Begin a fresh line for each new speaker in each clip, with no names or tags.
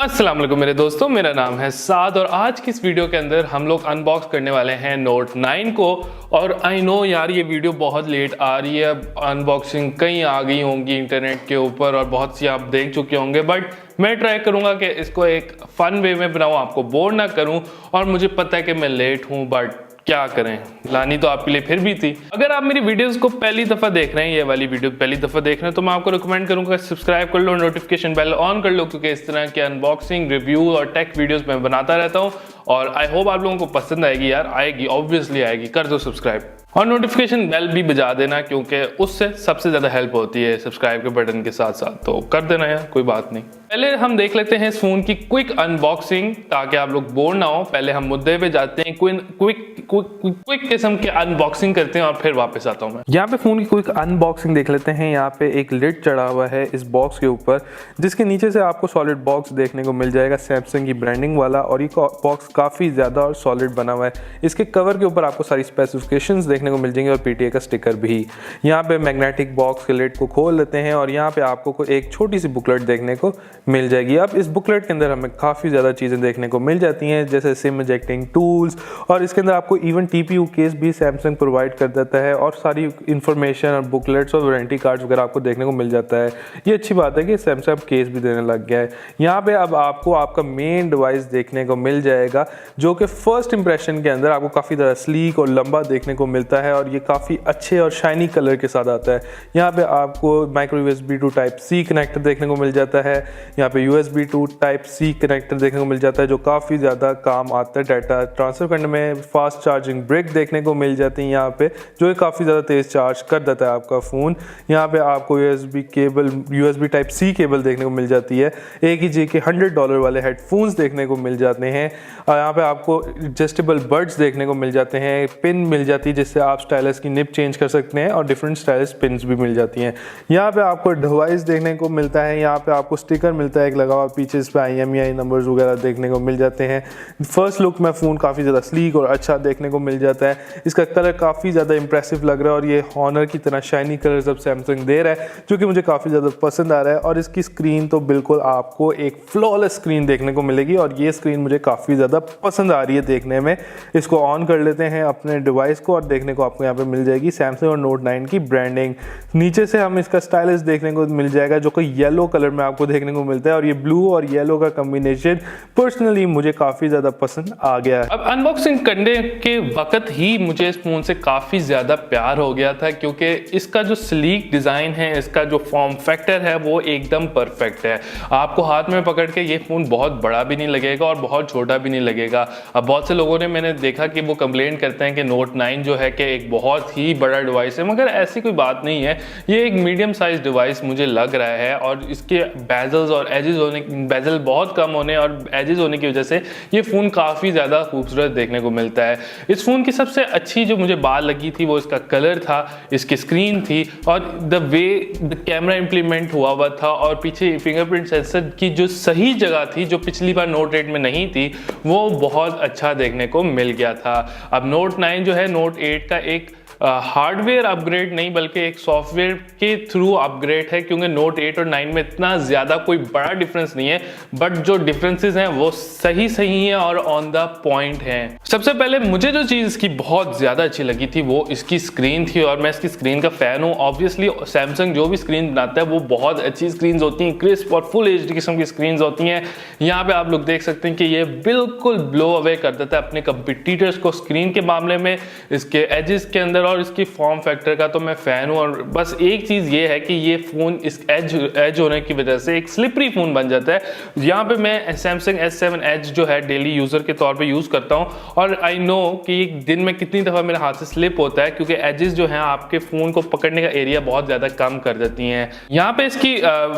अस्सलाम वालेकुम मेरे दोस्तों, मेरा नाम है साद और आज की इस वीडियो के अंदर हम लोग अनबॉक्स करने वाले हैं नोट 9 को। और आई नो यार ये वीडियो बहुत लेट आ रही है, अनबॉक्सिंग कहीं आ गई होंगी इंटरनेट के ऊपर और बहुत सी आप देख चुके होंगे, बट मैं ट्राई करूंगा कि इसको एक फन वे में बनाऊं, आपको बोर ना करूं। और मुझे पता है कि मैं लेट हूं, बट क्या करें, लानी तो आपके लिए फिर भी थी। अगर आप मेरी वीडियोस को पहली दफा देख रहे हैं, ये वाली वीडियो पहली दफा देख रहे हैं, तो मैं आपको रिकमेंड करूंगा सब्सक्राइब कर लो, नोटिफिकेशन बेल ऑन कर लो, क्योंकि इस तरह के अनबॉक्सिंग, रिव्यू और टेक वीडियोस मैं बनाता रहता हूं। और आई होप आप लोगों को पसंद आएगी यार, आएगी, ऑब्वियसली आएगी। कर दो सब्सक्राइब और नोटिफिकेशन बेल भी बजा देना, क्योंकि उससे सबसे ज्यादा हेल्प होती है सब्सक्राइब के बटन के साथ साथ, तो कर देना यार, कोई बात नहीं। पहले हम देख लेते हैं इस फोन की क्विक अनबॉक्सिंग, ताकि आप लोग बोर ना हो। पहले हम मुद्दे पे जाते हैं, क्विक किस्म के अनबॉक्सिंग करते हैं और फिर वापस आता हूं मैं।
यहाँ पे फोन की क्विक अनबॉक्सिंग देख लेते हैं। यहाँ पे एक लिड चढ़ा हुआ है इस बॉक्स के ऊपर, जिसके नीचे से आपको सॉलिड बॉक्स देखने को मिल जाएगा, सैमसंग की ब्रांडिंग वाला। और ये बॉक्स काफी ज्यादा और सॉलिड बना हुआ है। इसके कवर के ऊपर आपको सारी स्पेसिफिकेशंस देखने को मिल जाएंगे और पीटीए का स्टिकर भी। यहाँ पे मैग्नेटिक बॉक्स के लिड को खोल लेते हैं और यहाँ पे आपको एक छोटी सी बुकलेट देखने को मिल जाएगी। अब इस बुकलेट के अंदर हमें काफ़ी ज़्यादा चीज़ें देखने को मिल जाती हैं, जैसे सिम इजेक्टिंग टूल्स, और इसके अंदर आपको इवन टीपीयू केस भी सैमसंग प्रोवाइड कर देता है और सारी इंफॉर्मेशन और बुकलेट्स और वारंटी कार्ड्स वगैरह आपको देखने को मिल जाता है। ये अच्छी बात है कि सैमसंग केस भी देने लग गया है। यहाँ पे अब आपको आपका मेन डिवाइस देखने को मिल जाएगा, जो कि फर्स्ट इंप्रेशन के अंदर आपको काफ़ी ज़्यादा स्लीक और लंबा देखने को मिलता है और ये काफ़ी अच्छे और शाइनी कलर के साथ आता है। यहाँ पे आपको micro USB to type C connector देखने को मिल जाता है। यहाँ पे USB to type C connector देखने को मिल जाता है, जो काफ़ी ज़्यादा काम आता है डाटा ट्रांसफ़र करने में। फास्ट चार्जिंग ब्रिक देखने को मिल जाती है यहाँ पे, जो काफ़ी ज़्यादा तेज़ चार्ज कर देता है आपका फ़ोन। यहाँ पे आपको USB टाइप C केबल देखने को मिल जाती है। AKG के $100 वाले हेडफोन्स देखने को मिल जाते हैं। और यहाँ पे आपको एडजस्टेबल बड्स देखने को मिल जाते हैं। पिन मिल जाती है जिससे आप स्टाइलस की निब चेंज कर सकते हैं और डिफरेंट स्टाइलस पिन्स भी मिल जाती हैं। यहाँ पे आपको डिवाइस देखने को मिलता है। यहाँ पे आपको स्टिकर मिलता है एक लगा हुआ, पीछे इस पे IMEI नंबर्स वगैरह देखने को मिल जाते हैं। फर्स्ट लुक में फ़ोन काफ़ी ज़्यादा स्लीक और अच्छा देखने को मिल जाता है। इसका कलर काफ़ी ज़्यादा इंप्रेसिव लग रहा है और ये हॉनर की तरह शाइनी कलर सब सैमसंग दे रहा है, जो कि मुझे काफ़ी ज़्यादा पसंद आ रहा है। और इसकी स्क्रीन तो बिल्कुल आपको एक फ्लॉलेस स्क्रीन देखने को मिलेगी और ये स्क्रीन मुझे काफ़ी ज़्यादा पसंद आ रही है देखने में। इसको ऑन कर लेते हैं अपने डिवाइस को और देखने को आपको यहाँ पे मिल जाएगी सैमसंग और नोट 9 की ब्रांडिंग। नीचे से हम इसका स्टाइलिश देखने को मिल जाएगा, जो कि येलो कलर में आपको देखने को मिलता है और ये ब्लू और येलो का कॉम्बिनेशन पर्सनली मुझे काफ़ी ज़्यादा पसंद आ गया है।
अब अनबॉक्सिंग करने के वक्त ही मुझे इस फोन से काफ़ी ज़्यादा प्यार हो गया था, क्योंकि इसका जो स्लीक डिज़ाइन है, इसका जो फॉर्म फैक्टर है, वो एकदम परफेक्ट है। आपको हाथ में पकड़ के ये फ़ोन बहुत बड़ा भी नहीं लगेगा और बहुत छोटा भी नहीं लगेगा। अब बहुत से लोगों ने, मैंने देखा कि वो कंप्लेंट करते हैं कि नोट 9 जो है कि एक बहुत ही बड़ा डिवाइस है, मगर ऐसी कोई बात नहीं है। ये एक मीडियम साइज डिवाइस मुझे लग रहा है और इसके बेजल्स और एजेस होने, बेजल बहुत कम होने और एजेस होने की वजह से ये फ़ोन काफ़ी ज़्यादा खूबसूरत देखने को मिलता है। इस फ़ोन की सबसे अच्छी जो मुझे बात लगी थी वो इसका कलर था, इसकी स्क्रीन थी और द वे कैमरा इंप्लीमेंट हुआ था और पीछे फिंगरप्रिंट सेंसर की जो सही जगह थी, जो पिछली बार नोट 8 में नहीं थी, वो बहुत अच्छा देखने को मिल गया था। अब नोट 9 जो है नोट 8 का एक हार्डवेयर अपग्रेड नहीं, बल्कि एक सॉफ्टवेयर के थ्रू अपग्रेड है, क्योंकि नोट 8 और 9 में इतना ज़्यादा कोई बड़ा डिफरेंस नहीं है, बट जो डिफरेंसेस हैं वो सही हैं और ऑन द पॉइंट हैं। सबसे पहले मुझे जो चीज़ इसकी बहुत ज़्यादा अच्छी लगी थी वो इसकी स्क्रीन थी और मैं इसकी स्क्रीन का फ़ैन हूँ। ऑब्वियसली सैमसंग जो भी स्क्रीन बनाता है वो बहुत अच्छी स्क्रीन होती हैं, क्रिस्प और फुल HD किस्म की स्क्रीन होती हैं। यहाँ पर आप लोग देख सकते हैं कि ये बिल्कुल ब्लो अवे कर देता है अपने कंपिटिटर्स को स्क्रीन के मामले में, इसके एजेस के अंदर और इसकी फॉर्म फैक्टर का तो मैं फ़ैन हूँ। और बस एक चीज़ ये है कि ये फ़ोन इस एज होने की वजह से एक स्लिपरी फ़ोन बन जाता है। यहाँ पे मैं सैमसंग S7 एज जो है डेली यूज़र के तौर पे यूज़ करता हूँ और आई नो कि एक दिन में कितनी दफ़ा मेरे हाथ से स्लिप होता है, क्योंकि एजेस जो हैं आपके फ़ोन को पकड़ने का एरिया बहुत ज़्यादा कम कर देती हैं। यहाँ पे इसकी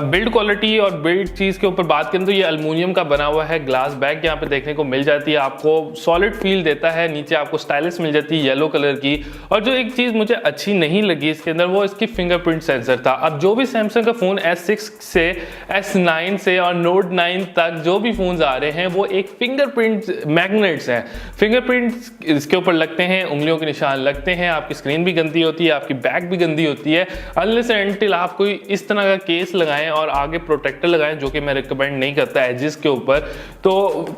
बिल्ड क्वालिटी और बिल्ड चीज़ के ऊपर बात करें तो ये एल्युमिनियम का बना हुआ है ग्लास बैग यहाँ पे देखने को मिल मिल जाती है, आपको सॉलिड फील देता है, नीचे आपको स्टाइलिश मिल जाती है येलो कलर की। और जो एक चीज़ मुझे अच्छी नहीं लगी इसके अंदर वो इसकी फिंगरप्रिंट सेंसर था। अब जो भी सैमसंग का फ़ोन S6 से S9 से और Note 9 तक जो भी फ़ोन्स आ रहे हैं वो एक फिंगरप्रिंट मैग्नेट्स हैं, फिंगरप्रिंट इसके ऊपर लगते हैं, उंगलियों के निशान लगते हैं, आपकी स्क्रीन भी गंदी होती है, आपकी बैक भी गंदी होती है। अनलेस एंड अनटिल आप कोई इस तरह का केस लगाएं और आगे प्रोटेक्टर लगाएं, जो कि मैं रिकमेंड नहीं करता एजेस के ऊपर, तो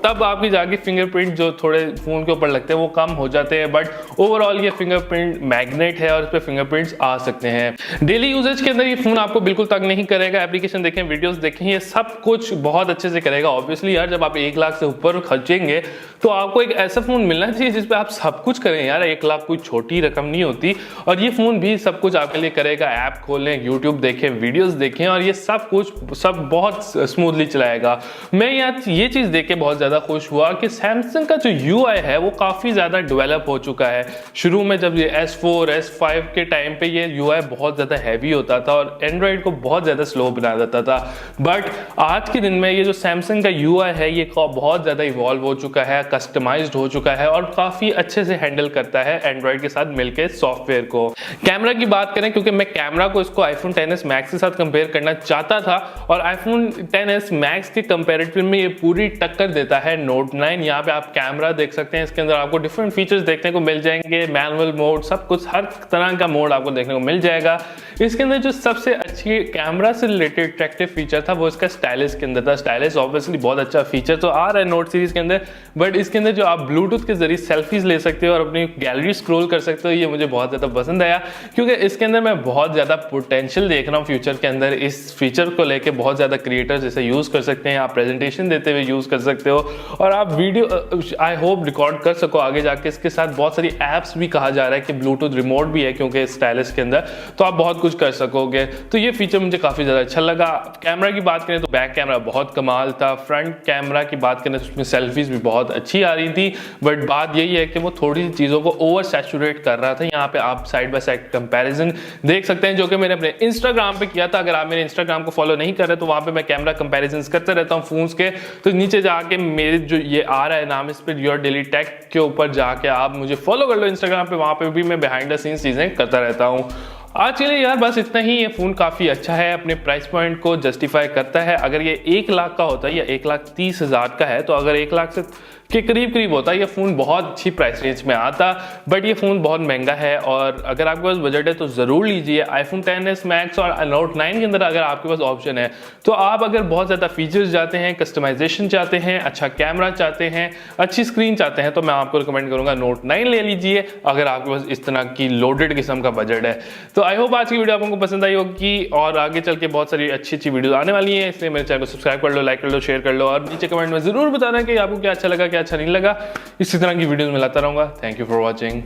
तब आपकी जाके फिंगरप्रिंट जो थोड़े फ़ोन के ऊपर लगते हैं वो कम हो जाते हैं। बट ओवरऑल ये फिंगरप्रिंट मैग्नेट है और इस पर फिंगरप्रिंट्स आ सकते हैं। डेली यूजेज के अंदर ये फ़ोन आपको बिल्कुल तंग नहीं करेगा। एप्लीकेशन देखें, वीडियोस देखें, ये सब कुछ बहुत अच्छे से करेगा। ऑब्वियसली यार, जब आप 1 लाख से ऊपर खर्चेंगे तो आपको एक ऐसा फ़ोन मिलना चाहिए जिस पे आप सब कुछ करें यार। 1 लाख कोई छोटी रकम नहीं होती, और ये फ़ोन भी सब कुछ आपके लिए करेगा। ऐप खोलें, यूट्यूब देखें, वीडियोस देखें, और ये सब कुछ बहुत स्मूथली चलाएगा। मैं ये चीज़ देख के बहुत ज़्यादा खुश हुआ कि सैमसंग का जो UI है वो काफ़ी ज़्यादा डेवलप हो चुका है। शुरू में जब ये S4, S5 के टाइम पे ये UI बहुत ज़्यादा हैवी होता था और एंड्रॉयड को बहुत ज़्यादा स्लो बना देता था। बट आज के दिन में ये जो सैमसंग का UI है ये बहुत ज़्यादा इवॉल्व हो चुका है, कस्टमाइज्ड हो चुका है और काफ़ी अच्छे से हैंडल करता है एंड्रॉयड के साथ मिलकर सॉफ्टवेयर को। कैमरा की बात करें, क्योंकि मैं कैमरा को इसको आईफोन XS Max के साथ कंपेयर करना चाहता था, और आईफोन XS Max के कंपेरेटिव में ये पूरी टक्कर देता है Note 9। यहाँ पे आप कैमरा देख सकते हैं, इसके अंदर आपको डिफरेंट फीचर्स देखने को मिल जाएंगे, मैनुअल मोड, सब कुछ, हर तरह का मोड आपको देखने को मिल जाएगा। इसके अंदर जो सबसे अच्छी कैमरा से रिलेटेड अट्रैक्टिव फीचर था वो इसका स्टाइलिश के अंदर था। स्टाइलिश ऑब्वियसली बहुत अच्छा फीचर तो आ रहा है नोट सीरीज के अंदर, बट इसके अंदर जो आप ब्लूटूथ के जरिए सेल्फीज ले सकते हो और अपनी गैलरी स्क्रॉल कर सकते हो, ये मुझे बहुत ज़्यादा पसंद आया, क्योंकि इसके अंदर मैं बहुत ज़्यादा पोटेंशियल देख रहा हूँ फ्यूचर के अंदर। इस फीचर को लेके बहुत ज़्यादा क्रिएटर्स इसे यूज़ कर सकते हैं, आप प्रेजेंटेशन देते हुए यूज़ कर सकते हो, और आप वीडियो आई होप रिकॉर्ड कर सको आगे जाके। इसके साथ बहुत सारी ऐप्स भी कहा जा रहा है कि ब्लूटूथ रिमोट भी है, क्योंकि स्टाइलिश के अंदर तो आप बहुत कुछ कर सकोगे। तो ये फीचर मुझे काफ़ी ज़्यादा अच्छा लगा। कैमरा की बात करें तो बैक कैमरा बहुत कमाल था। फ्रंट कैमरा की बात करें तो उसमें सेल्फीज भी बहुत अच्छी आ रही थी, बट बात यही है कि वो थोड़ी सी चीज़ों को ओवर सैचुरेट कर रहा था। यहाँ पे आप साइड बाय साइड कंपैरिजन देख सकते हैं, जो कि मैंने अपने इंस्टाग्राम पे किया था। अगर आप मेरे इंस्टाग्राम को फॉलो नहीं कर रहे तो वहाँ पे मैं कैमरा कंपैरिजन करते रहता हूँ फोन्स के, तो नीचे जाके मेरे जो ये आ रहा है नाम, इस पर YourDailyTech के ऊपर जाके आप मुझे फॉलो कर लो इंस्टाग्राम पे, वहाँ पे भी मैं बिहाइंड द सीन्स चीज़ें करता रहता हूँ। आज के लिए यार बस इतना ही। ये फ़ोन काफ़ी अच्छा है, अपने प्राइस पॉइंट को जस्टिफाई करता है। अगर ये 1 लाख का होता है या 1,30,000 का है, तो अगर 1 लाख से के करीब होता है ये फ़ोन बहुत अच्छी प्राइस रेंज में आता, बट ये फ़ोन बहुत महंगा है। और अगर आपके पास बजट है तो ज़रूर लीजिए। आईफोन XS Max और Note 9 के अंदर अगर आपके पास ऑप्शन है, तो आप अगर बहुत ज़्यादा फीचर्स चाहते हैं, कस्टमाइजेशन चाहते हैं, अच्छा कैमरा चाहते हैं, अच्छी स्क्रीन चाहते हैं, तो मैं आपको रिकमेंड करूँगा Note 9 ले लीजिए, अगर आपके पास इस तरह की लोडेड किस्म का बजट है। तो आई होप आज की वीडियो आपको पसंद आई होगी, और आगे चल के बहुत सारी अच्छी वीडियो आने वाली है, इसलिए मेरे चैनल को सब्सक्राइब कर लो, लाइक कर लो, शेयर कर लो, और नीचे कमेंट में ज़रूर बताना कि आपको क्या अच्छा लगा, क्या अच्छा नहीं लगा। इसी तरह की वीडियोस में लाता रहूँगा। Thank you for watching.